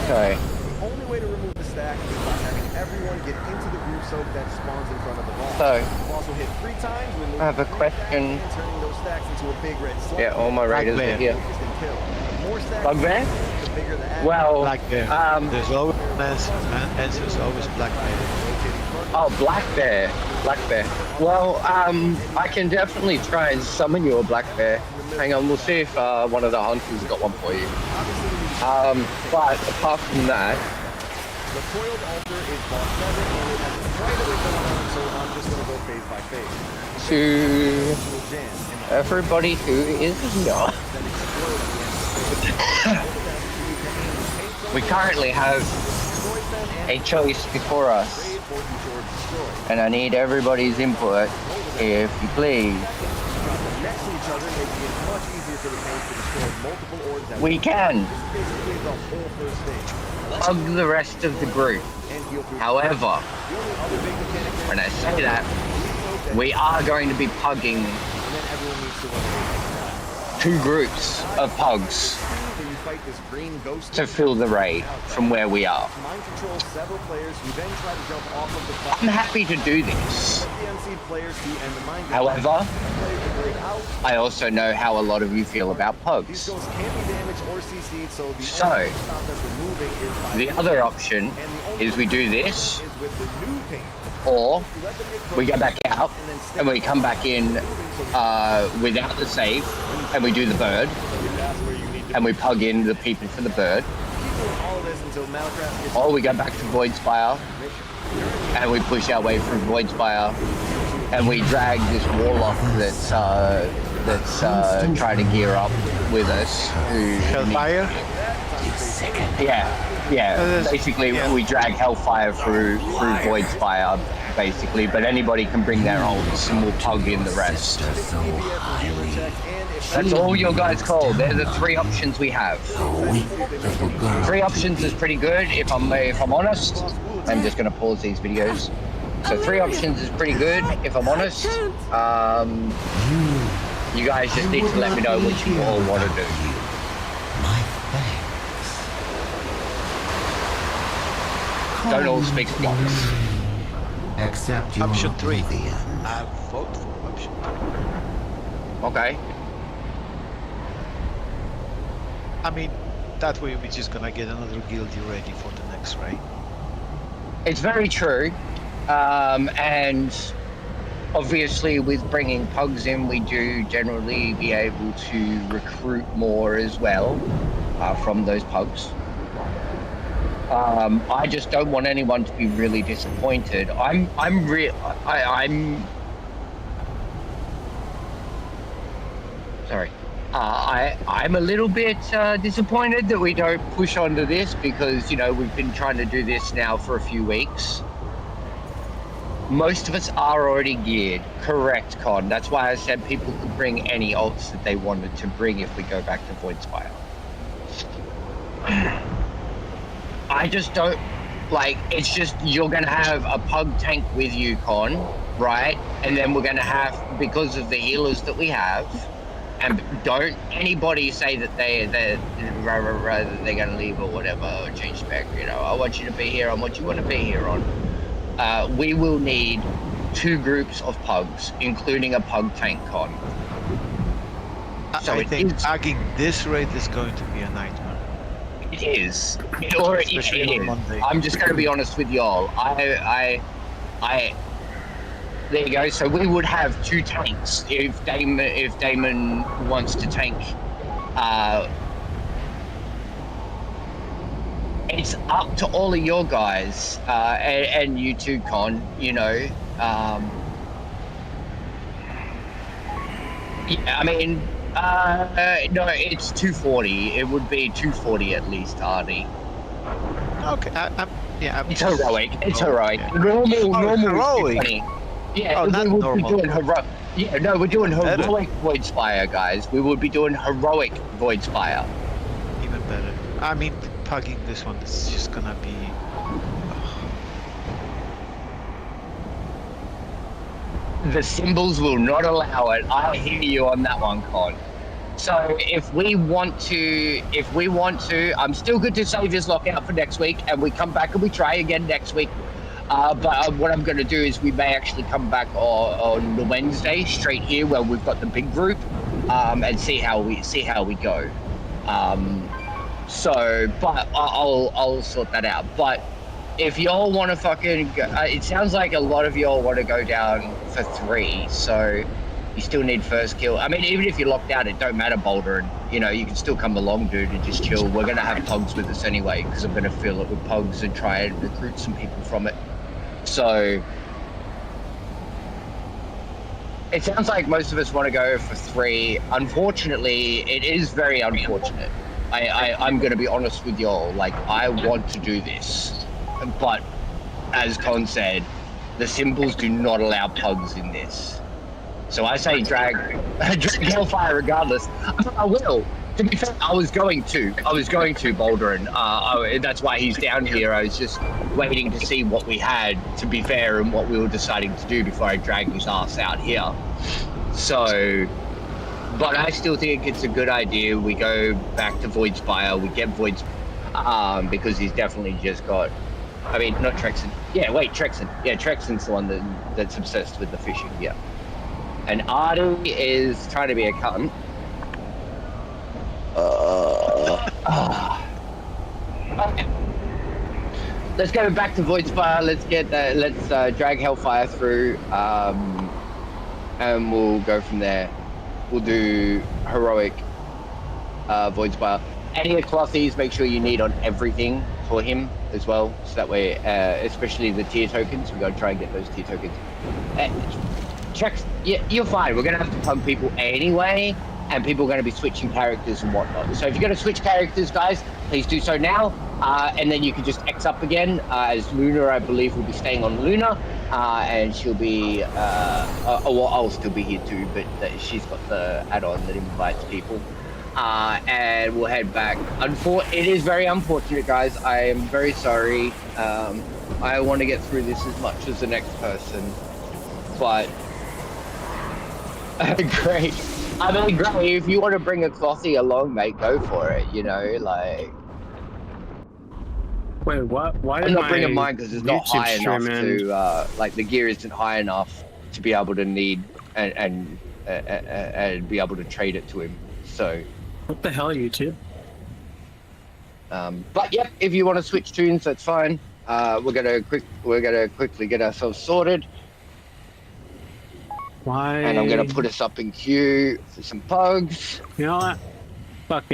Okay. The only way to remove the stack is by having everyone get into the group soak that spawns in front of the ball. So, Also hit 3 times, remove I have a 3 question. stacks, and turning those stacks into a big red slug. Yeah, all my raiders are here. More stacks, Bugbear? the bigger the add. Well, Black bear. There's always answers always black bear. oh, black bear. Black bear. Well, I can definitely try and summon you a black bear. Hang on, we'll see if one of the hunters got one for you. But apart from that, the coiled altar is boss 7, and it has quite a bit going on, so I'm just going to go phase by phase. to everybody who is not. We currently have a choice before us, and I need everybody's input, if you please. We can hug the rest of the group. However, when I say that, we are going to be pugging 2 groups of pugs to fill the raid from where we are. I'm happy to do this. However, I also know how a lot of you feel about pugs. So, the other option is we do this, or we go back out and we come back in without the save, and we do the bird, and we pug in the people for the bird, or we go back to Voidspire and we push our way through Voidspire and we drag this warlock that's trying to gear up with us. Hellfire? Yeah. Basically, we drag Hellfire through Voidspire, basically, but anybody can bring their ults and we'll pug in the rest. That's all your guys call. They're the 3 options we have. 3 options is pretty good, if I'm honest. I'm just going to pause these videos. So 3 options is pretty good, if I'm honest. You guys just need to let me know what you all want to do. Don't all speak at once. Accept your Option 3. oblivion. I vote for option 3. Okay. I mean, that way we're just gonna get another guilty ready for the next raid. It's very true. And obviously with bringing pugs in, we do generally be able to recruit more as well from those pugs. I just don't want anyone to be really disappointed. I'm sorry. I'm a little bit disappointed that we don't push onto this because, you know, we've been trying to do this now for a few weeks. Most of us are already geared. Correct, Con. That's why I said people could bring any ults that they wanted to bring if we go back to Voidspire. I just don't, like, it's just, you're going to have a pug tank with you, Con, right? And then we're going to have, because of the healers that we have, and don't anybody say that they're going to leave or whatever, or change spec, you know, I want you to be here on what you want to be here on. We will need 2 groups of pugs, including a pug tank, Con. So I think tagging this raid is going to be a nightmare. It is. It already is. I'm just going to be honest with y'all. There you go. So we would have 2 tanks if Damon wants to tank. It's up to all of your guys and you too, Con. You know. Yeah, I mean. No, it's 240. It would be 240 at least, Hardy. Okay, it's heroic. It's heroic. Yeah. Normal heroic. Yeah, not we would normal. be doing heroic. Yeah, no, we're doing heroic Voidspire, guys. We would be doing heroic Voidspire. Even better. I mean, pugging this one is just gonna be. The symbols will not allow it. I hear you on that one, Con. So if we want to, I'm still good to save his lockout for next week, and we come back and we try again next week. But what I'm going to do is we may actually come back on the Wednesday straight here where we've got the big group, and see how we go. But I'll sort that out. But if y'all want to fucking go, it sounds like a lot of y'all want to go down for 3, so you still need first kill. I mean, even if you're locked out, it don't matter, Boulder, and you know you can still come along, dude, and just chill. We're gonna have Pugs with us anyway because I'm gonna fill it with Pugs and try and recruit some people from it. So it sounds like most of us want to go for 3. Unfortunately, it is very unfortunate. I'm going to be honest with y'all. Like, I want to do this, but as Con said, the symbols do not allow Pugs in this. So I say drag Hellfire regardless. I will. To be fair, I was going to Boulder, and that's why he's down here. I was just waiting to see what we had, to be fair, and what we were deciding to do before I dragged his ass out here. So, but I still think it's a good idea. We go back to Voidspire. We get because he's definitely just got. I mean, not Trexen. Yeah, wait, Trexen. Yeah, Trexen's the one that's obsessed with the fishing. Yeah, and Artie is trying to be a cunt. Okay. Let's go back to Voidspire. Let's drag Hellfire through, and we'll go from there. We'll do heroic Voidspire. Any clothies, make sure you need on everything for him as well, so that way, especially the tier tokens, we gotta try and get those tier tokens. Checks, yeah, you're fine. We're gonna have to pump people anyway. And people are going to be switching characters and whatnot. So if you're going to switch characters, guys, please do so now. And then you can just X up again, as Luna, I believe, will be staying on Luna. And she'll be, well, I'll still be here too, but she's got the add-on that invites people. And we'll head back. It is very unfortunate, guys. I am very sorry. I want to get through this as much as the next person. But, great. I mean, great. If you want to bring a clothy along, mate, go for it. You know, like. Wait, what? Why I'm not bringing mine because it's not high enough end? to, like, the gear isn't high enough to be able to need and be able to trade it to him. So. What the hell, YouTube? But yep, if you want to switch tunes, that's fine. We're gonna quickly get ourselves sorted. Why? And I'm gonna put us up in queue for some Pugs. You know what? Fuck it.